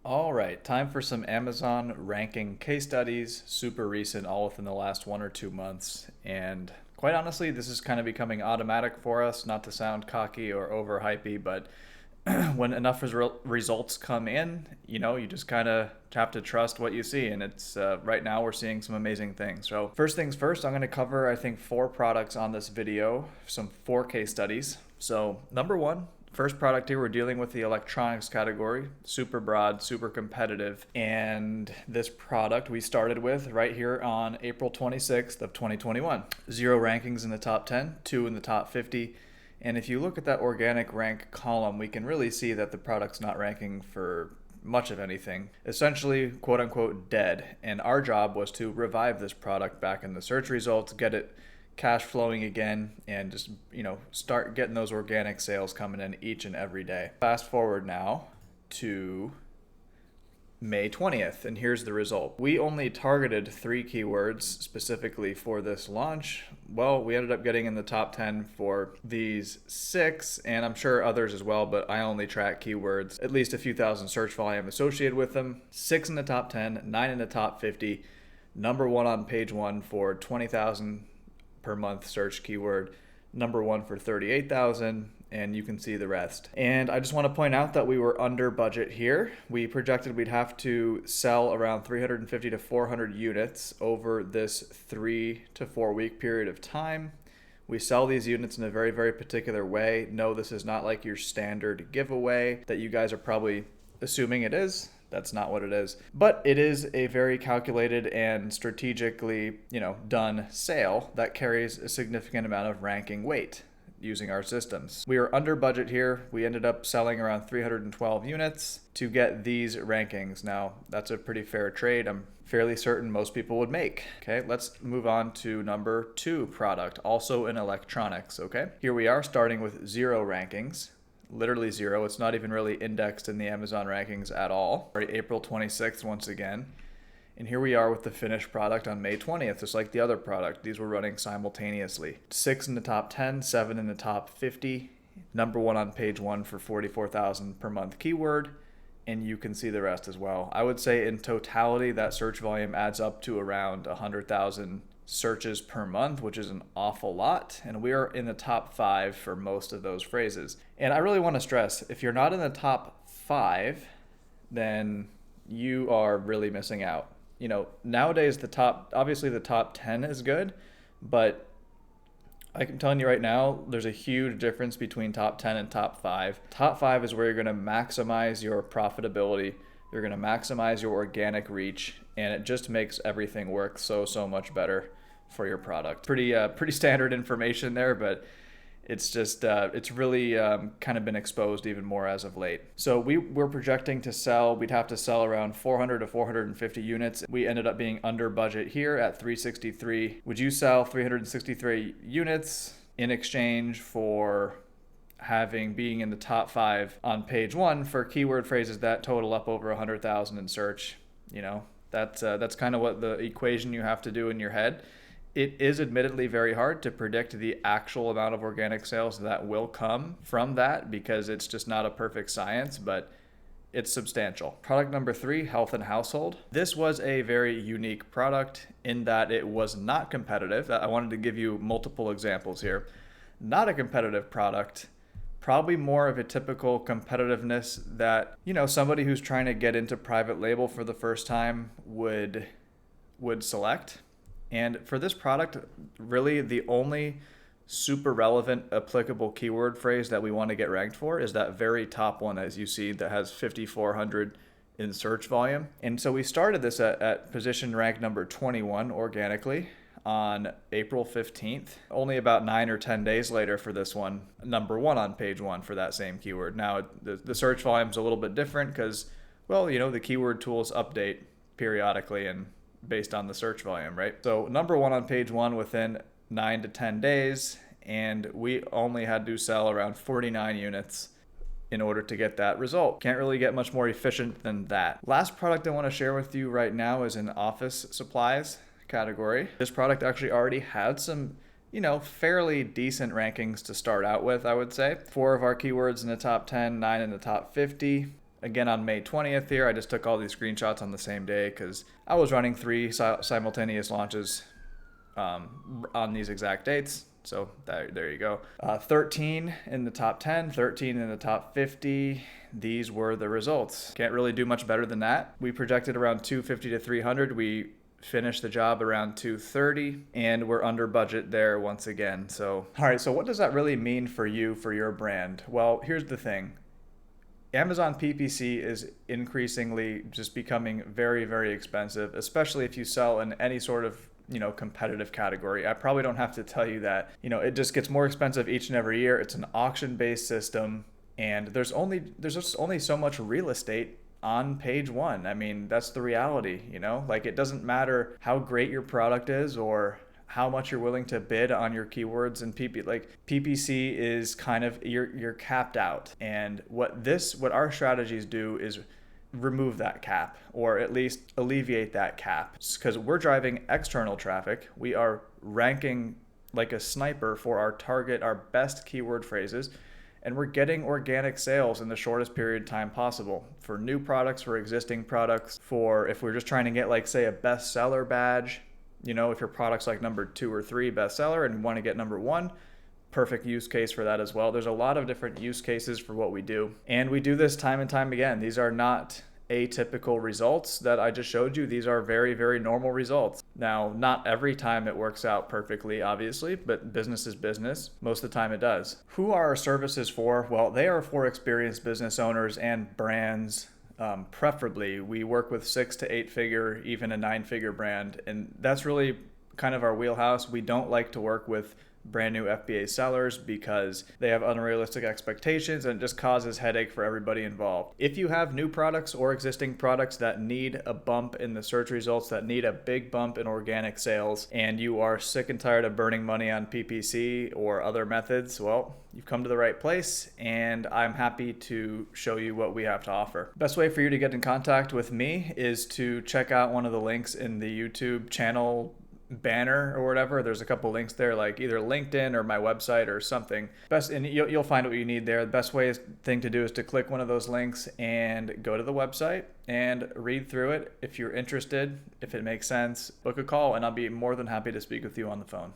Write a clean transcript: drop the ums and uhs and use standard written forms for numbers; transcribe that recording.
All right, time for some Amazon ranking case studies, super recent, all within the last 1 or 2 months. And quite honestly, this is kind of becoming automatic for us, not to sound cocky or overhypey, but when enough results come in, you just kind of have to trust what you see. And it's right now we're seeing some amazing things. So first things first, I'm going to cover, I think, 4 products on this video, some 4 case studies. So number one, first product here, we're dealing with the electronics category, super broad, super competitive. And this product we started with right here on April 26th of 2021. 0 rankings in the top 10, 2 in the top 50. And if you look at that organic rank column, we can really see that the product's not ranking for much of anything. Essentially, quote unquote, dead. And our job was to revive this product back in the search results, get it cash flowing again, and just, start getting those organic sales coming in each and every day. Fast forward now to May 20th, and here's the result. We only targeted 3 keywords specifically for this launch. Well, we ended up getting in the top 10 for these 6, and I'm sure others as well, but I only track keywords, at least a few thousand search volume associated with them. 6 in the top 10, 9 in the top 50, number 1 on page 1 for 20,000 per month search keyword, number 1 for 38,000, and you can see the rest. And I just want to point out that we were under budget here. We projected we'd have to sell around 350 to 400 units over this 3 to 4 week period of time. We sell these units in a very, very particular way. No, this is not like your standard giveaway that you guys are probably assuming it is. That's not what it is. But it is a very calculated and strategically, done sale that carries a significant amount of ranking weight using our systems. We are under budget here. We ended up selling around 312 units to get these rankings. Now, that's a pretty fair trade. I'm fairly certain most people would make. Okay, let's move on to number 2 product, also in electronics. Okay, here we are starting with 0 rankings. Literally 0. It's not even really indexed in the Amazon rankings at all. April 26th once again. And here we are with the finished product on May 20th, just like the other product. These were running simultaneously. 6 in the top 10, 7 in the top 50. Number 1 on page 1 for 44,000 per month keyword. And you can see the rest as well. I would say in totality, that search volume adds up to around 100,000 searches per month, which is an awful lot. And we are in the top 5 for most of those phrases. And I really want to stress, if you're not in the top 5, then you are really missing out. Nowadays obviously the top 10 is good, but I'm telling you right now, there's a huge difference between top 10 and top 5. Top 5 is where you're going to maximize your profitability. You're going to maximize your organic reach, and it just makes everything work so much better for your product. Pretty standard information there, but it's just it's really kind of been exposed even more as of late. So we're projecting we'd have to sell around 400 to 450 units. We ended up being under budget here at 363. Would you sell 363 units in exchange for being in the top 5 on page 1 for keyword phrases that total up over 100,000 in search? That's kind of what the equation you have to do in your head. It is admittedly very hard to predict the actual amount of organic sales that will come from that because it's just not a perfect science, but it's substantial. Product number 3, health and household. This was a very unique product in that it was not competitive. I wanted to give you multiple examples here. Not a competitive product, probably more of a typical competitiveness that, somebody who's trying to get into private label for the first time would select. And for this product, really the only super relevant applicable keyword phrase that we want to get ranked for is that very top one, as you see, that has 5,400 in search volume. And so we started this at position rank number 21 organically on April 15th. Only about 9 or 10 days later for this one, number 1 on page 1 for that same keyword. Now, the search volume is a little bit different because, the keyword tools update periodically and based on the search volume, right? So number 1 on page 1 within 9 to 10 days, and we only had to sell around 49 units in order to get that result. Can't really get much more efficient than that. Last product I want to share with you right now is an office supplies category. This product actually already had some, fairly decent rankings to start out with, I would say. 4 of our keywords in the top 10, 9 in the top 50. again on May 20th here. I just took all these screenshots on the same day because I was running 3 simultaneous launches on these exact dates. So there you go. 13 in the top 10, 13 in the top 50. These were the results. Can't really do much better than that. We projected around 250 to 300. We finished the job around 230, and we're under budget there once again. So, all right, so what does that really mean for you, for your brand? Well, here's the thing. Amazon PPC is increasingly just becoming very, very expensive, especially if you sell in any sort of competitive category. I probably don't have to tell you that. It just gets more expensive each and every year. It's an auction-based system, and there's just only so much real estate on page one. I mean, that's the reality, Like, it doesn't matter how great your product is or how much you're willing to bid on your keywords and PPC is kind of you're capped out. And what our strategies do is remove that cap, or at least alleviate that cap, because we're driving external traffic. We are ranking like a sniper for our target, our best keyword phrases, and we're getting organic sales in the shortest period of time possible for new products, for existing products, for if we're just trying to get, like, say, a bestseller badge, if your product's like number 2 or 3 bestseller and you want to get number 1, perfect use case for that as well. There's a lot of different use cases for what we do, and we do this time and time again. These are not atypical results that I just showed you. These are very, very normal results. Now, not every time it works out perfectly, obviously, but business is business. Most of the time it does. Who are our services for? Well, they are for experienced business owners and brands. Preferably, we work with 6 to 8 figure, even a 9-figure brand, and that's really kind of our wheelhouse. We don't like to work with brand new FBA sellers because they have unrealistic expectations and it just causes headache for everybody involved. If you have new products or existing products that need a bump in the search results, that need a big bump in organic sales, and you are sick and tired of burning money on PPC or other methods, well, you've come to the right place, and I'm happy to show you what we have to offer. Best way for you to get in contact with me is to check out one of the links in the YouTube channel banner or whatever. There's a couple links there, like either LinkedIn or my website or something. And you'll find what you need there. The best thing to do is to click one of those links and go to the website and read through it. If you're interested, if it makes sense, book a call, and I'll be more than happy to speak with you on the phone.